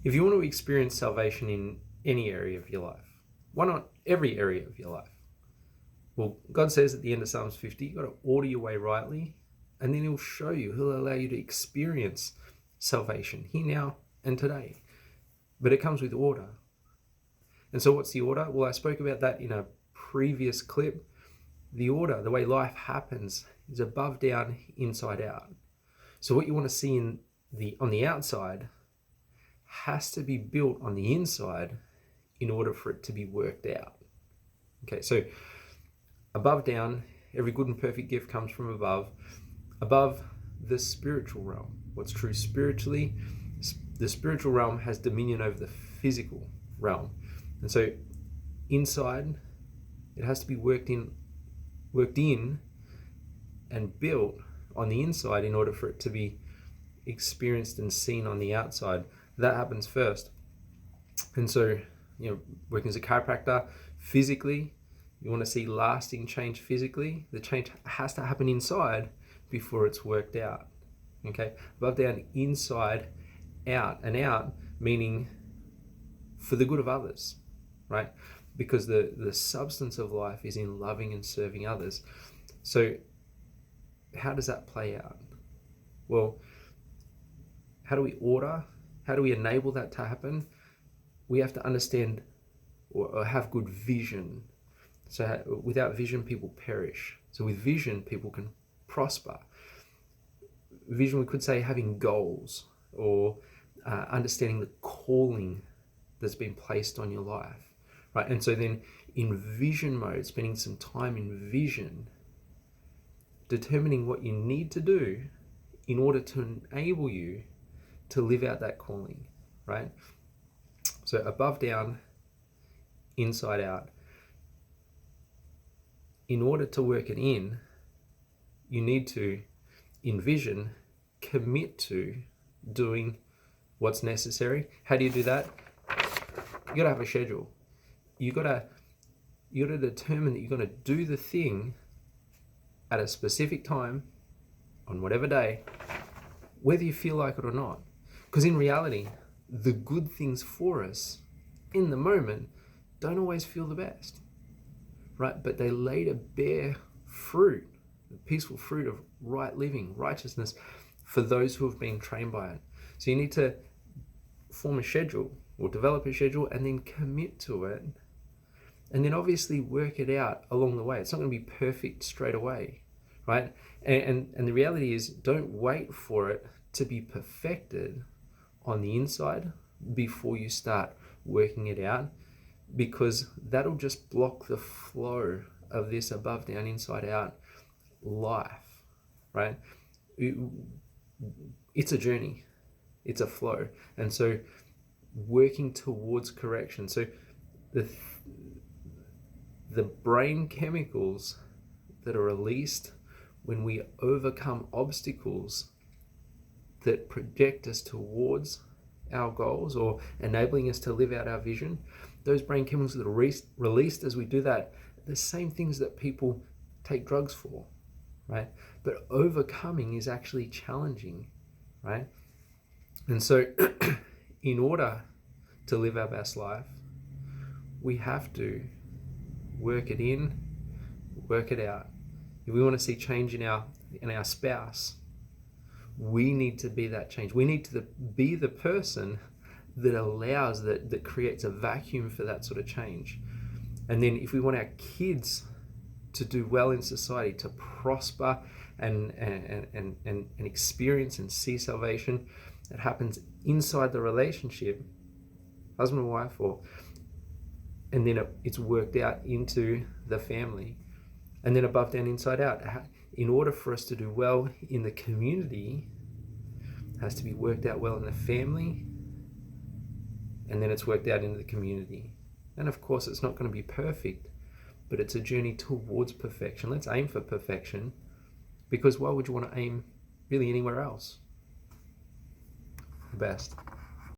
If you want to experience salvation in any area of your life, why not every area of your life? Well, God says at the end of Psalms 50, you've got to order your way rightly, and then he'll show you, he'll allow you to experience salvation here, now, and today. But it comes with order. And so what's the order? Well, I spoke about that in a previous clip. The order, the way life happens, is above, down, inside out. So what you want to see on the outside has to be built on the inside in order for it to be worked out. Okay, so above, down, every good and perfect gift comes from above. Above, the spiritual realm. What's true spiritually, the spiritual realm has dominion over the physical realm. And so inside, it has to be worked in and built on the inside in order for it to be experienced and seen on the outside. That happens first. And so, working as a chiropractor, physically, you want to see lasting change physically. The change has to happen inside before it's worked out. Okay, above, down, inside, out, and out, meaning for the good of others, right? Because the substance of life is in loving and serving others. So how does that play out? Well, how do we order? How do we enable that to happen? We have to understand or have good vision. So without vision, people perish. So with vision, people can prosper. Vision, we could say having goals or understanding the calling that's been placed on your life, right? And so then in vision mode, spending some time in vision, determining what you need to do in order to enable you to live out that calling, right? So above, down, inside out. In order to work it in, you need to, in vision, commit to doing what's necessary. How do you do that? You gotta have a schedule. You gotta determine that you're gonna do the thing at a specific time on whatever day, whether you feel like it or not. Because in reality, the good things for us in the moment don't always feel the best, right? But they later bear fruit, the peaceful fruit of right living, righteousness, for those who have been trained by it. So you need to form a schedule or develop a schedule and then commit to it. And then obviously work it out along the way. It's not going to be perfect straight away, right? And the reality is, don't wait for it to be perfected on the inside before you start working it out, because that'll just block the flow of this above, down, inside out life, right? It's a journey, it's a flow. And so working towards correction. So the brain chemicals that are released when we overcome obstacles that project us towards our goals or enabling us to live out our vision, those brain chemicals that are released as we do that, the same things that people take drugs for, right? But overcoming is actually challenging, right? And so in order to live our best life, we have to work it in, work it out. If we want to see change in our spouse, we need to be that change. We need to be the person that allows, that creates a vacuum for that sort of change. And then if we want our kids to do well in society, to prosper and experience and see salvation, it happens inside the relationship, husband and wife, and then it's worked out into the family. And then above, down, inside out. In order for us to do well in the community, it has to be worked out well in the family, and then it's worked out into the community. And of course, it's not going to be perfect, but it's a journey towards perfection. Let's aim for perfection, because why would you want to aim really anywhere else? The best.